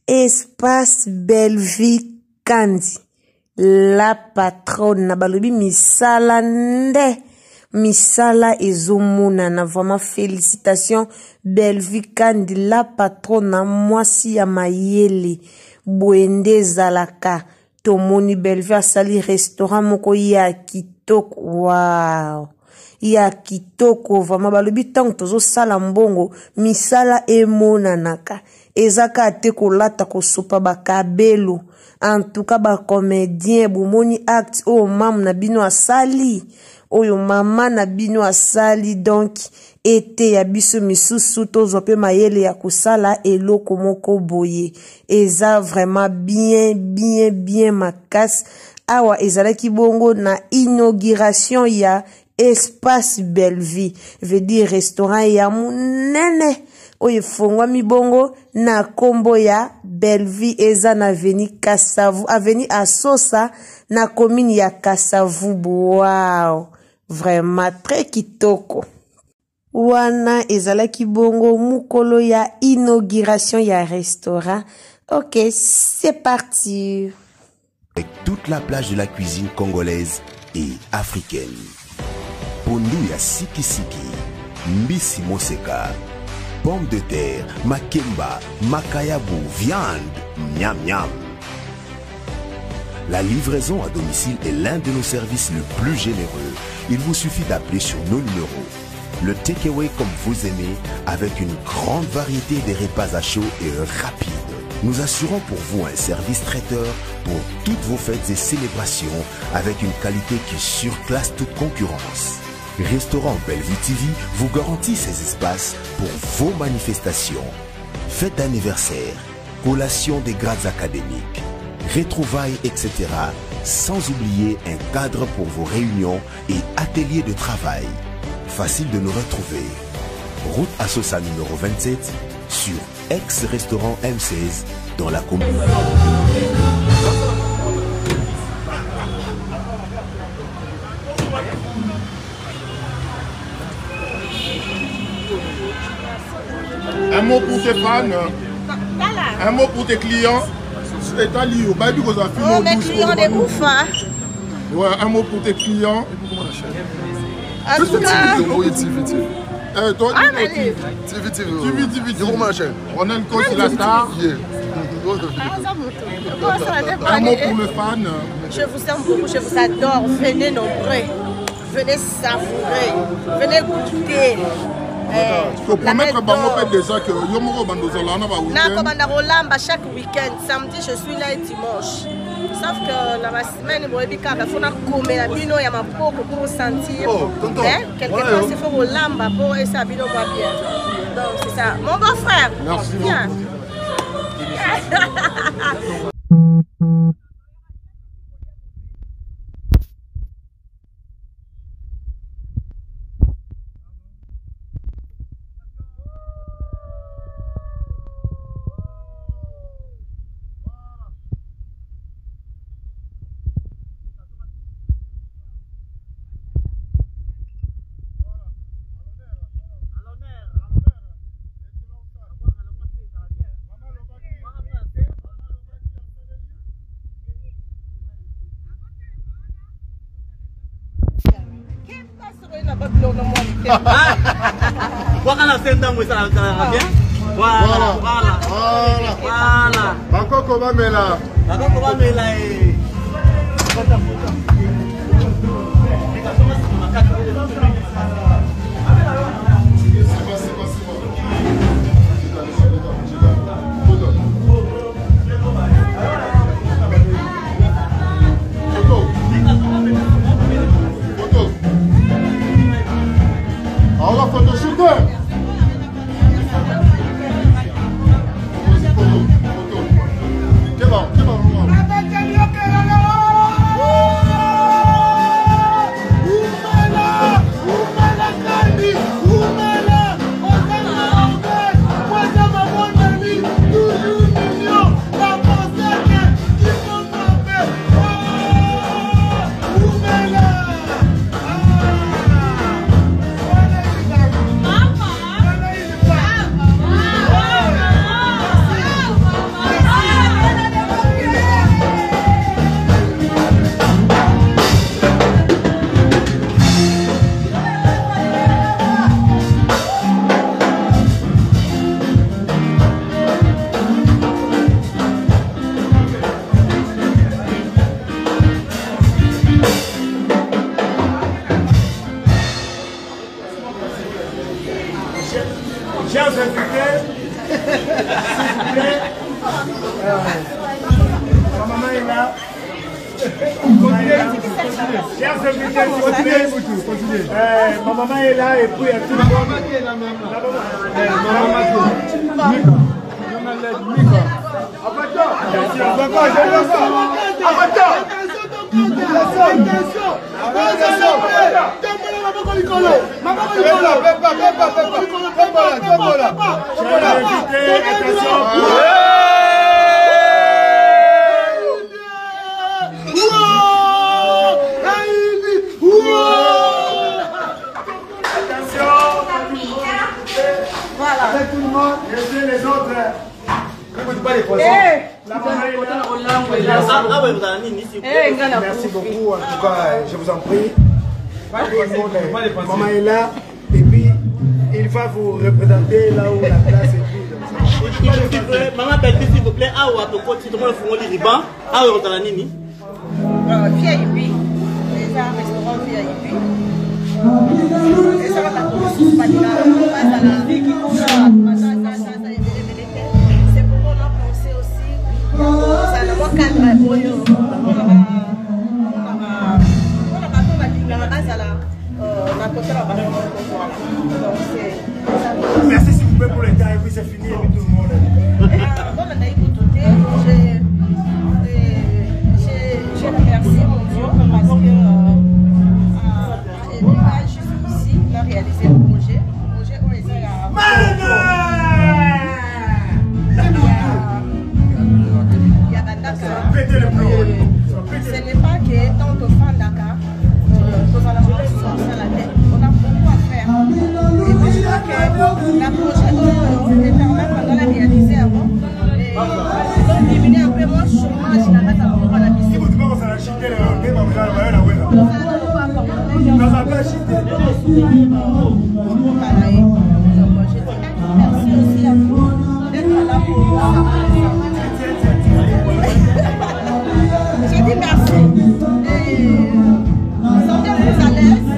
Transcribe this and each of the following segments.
Espace Belleville Kandi. La patronne na balobi misala nde. Misala ezomona na vraiment félicitations Belleville Kandi la patronne na mwasi ya mayele Bwende zalaka tomoni Belleville asali restaurant moko ya kitoko wow ya kitoko vraiment balobi tango tozo sala mbongo misala emonanaka ezaka te kolata kosopa bakabelo en tout cas ba comédien bomoni acte o mam na bino asali oyo mama na bino asali donc ete ya biso misusu tozo pe mayele ya kusala eloko moko boye eza vraiment bien makasi awa ezalaki bongo na inauguration ya Espace Belleville veut dire restaurant ya munene oyo fongwami bongo na kombo ya Belleville eza na avenue Kasavu avenue Asosa na commune ya Kasavu. Wow, vraiment très kitoko. Wana ezalaki bongo mukolo ya inauguration ya restaurant. Ok, c'est parti. Avec toute la plage de la cuisine congolaise et africaine. Pondu ya sikisiki, mbisi moseka, pommes de terre, makemba, makayabu, viande, miam miam. La livraison à domicile est l'un de nos services les plus généreux. Il vous suffit d'appeler sur nos numéros. Le takeaway comme vous aimez, avec une grande variété de repas à chaud et rapide. Nous assurons pour vous un service traiteur pour toutes vos fêtes et célébrations avec une qualité qui surclasse toute concurrence. Restaurant Belleville TV vous garantit ces espaces pour vos manifestations, fêtes d'anniversaire, collations des grades académiques, retrouvailles, etc. Sans oublier un cadre pour vos réunions et ateliers de travail. Facile de nous retrouver. Route Asosa numéro 27 sur ex-restaurant M16 dans la commune. Un mot pour tes fans, un mot pour tes clients. Mes clients des bouffes. Ouais, un mot pour tes clients. En tout cas, On a une cause la star. Un mot pour le fan. Je vous aime beaucoup, je vous adore. Venez nombreux. Venez savourer. Venez goûter. Il faut promettre déjà que chaque week-end, samedi je suis là et dimanche. Sauf que la semaine, il faut comer la bino, il y a ma peau pour sentir. Quelquefois, il faut lamba pour et ça bino va bien. Donc c'est ça. Mon beau frère. Merci bien. Voilà. Bakoko bamela. Alors, photoshooter. maman est là. Continuez. Ma maman est là et puis tout le monde. Avec tout le monde, laissez les autres. Merci beaucoup, en tout cas, je vous en prie. Maman est là, et puis il va vous représenter là où la place est vide. Maman, s'il vous plaît, ah, ou si tu veux le fourreau du Liban, ah, on t'a nini. VIP, déjà, restaurant VIP. Et ça va c'est pour qu'on a pensé aussi ça n'a pas cadre merci s'il vous plaît pour les gars et puis c'est fini et puis tout le monde. Je remercie mon Dieu parce que jusqu'ici, on a réalisé le projet. Le projet, on essaie à... Il y a Dakar. Ce n'est pas que tant que fan Dakar, nous allons sortir la tête. On a beaucoup à faire. Et moi, je crois que le projet, on est permettre de la réaliser avant. Et on diminuer un peu mon chômage, il a pas à la mission. Si vous dites qu'on s'en a chité, on va pas chiter. Merci aussi à vous d'être là pour moi. J'ai dit merci. Sentez-vous à l'aise.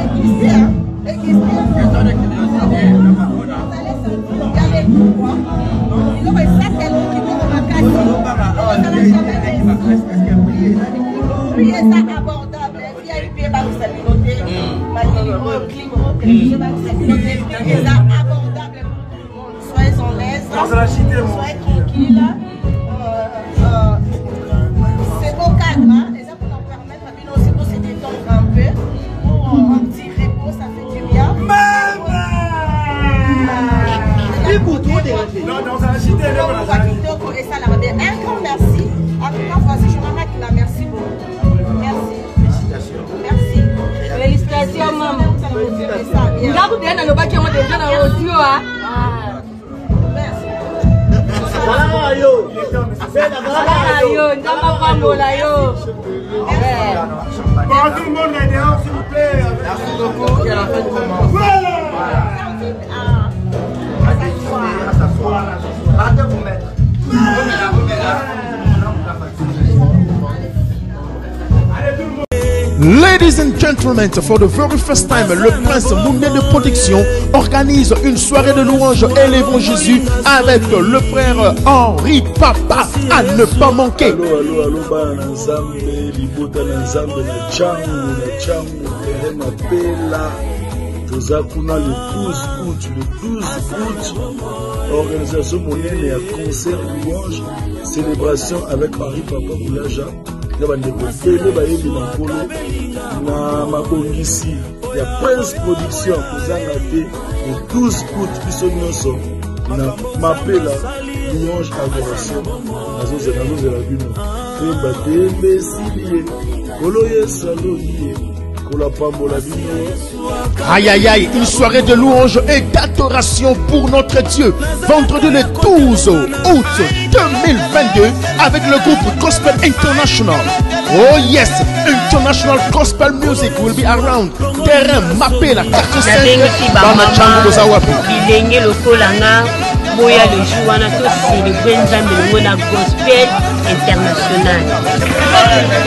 Aiguisez, aiguisez. Vous allez pouvoir. Il aurait ça tellement qu'il faut qu'on va casser. Priez ça abordable. VIP va vous s'aminoter. Priez ça abordable pour tout le monde. Soyez en l'aise. Soyez tranquille. C'est beau cadre. Et ça peut nous permettre aussi de se détendre un peu. Pour un petit repos, ça fait du bien. Et ça, un grand merci. En tout cas, voici, je m'arrête là. Merci beaucoup. Merci. Merci. Félicitations, maman. Merci. Tout le monde est dehors, s'il vous plaît. Merci beaucoup. Et à la fin du moment. Ladies and gentlemen, for the very first time, le Prince Moundé de Production organise une soirée de louanges Élevons Jésus avec le frère Henri Papa à ne pas manquer. Allo, bana nzambe, libota na nzambe na changu, Pela. Tozakuna le 12 août, organisation monnaie et concert louange, célébration avec Henri Papa Boulaja. Na bandeko pele bayebi na nkolo na mabongisi ya Prince Production kozanga te le 12 août biso nyonso na mapela louange adoration nazozela bino pemba tembe silie kolo yesaloniye kola pambola bino. Aïe aïe aïe, une soirée de louange et d'adoration pour notre Dieu. Vendredi le 12 août 2022 avec le groupe Gospel International. Oh yes, International Gospel Music will be around. Terrain mappé la carte 5 dans la chambre de Zawapi. Bilenge lokolanga boya le jour wana to célébrer nzambe na Gospel International.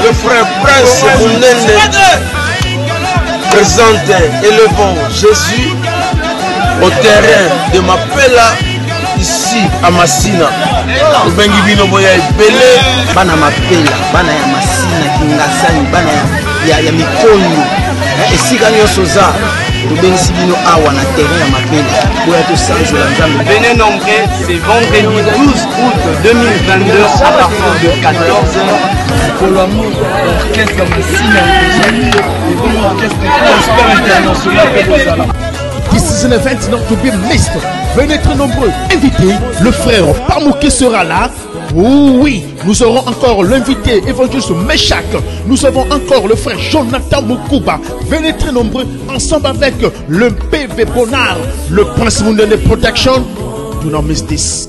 Le frère Prince Moundé présente Élevons Jésus au terrain de Mapela ici à Massina. Bengi bino boya ebele bana mapela bana ya Massina kingasani bana ya mikondo esika nyonso za tobengisi bino awa na terrain ya mapela boya tosanzola nzambe. Venez nombreux, c'est vendredi 12 août 2022 à partir de 14h. Pour l'amour, l'orchestre Massina et bon orchestre international. This is an event not to be missed. Venez être nombreux. Invitez le frère Pamouké sera là. Oui, nous aurons encore l'invité évangéliste Meshach. Nous avons encore le frère Jonathan Mukuba. Venez très nombreux ensemble avec le PV Bonard, le Prince Mundele Protection. Do not miss this.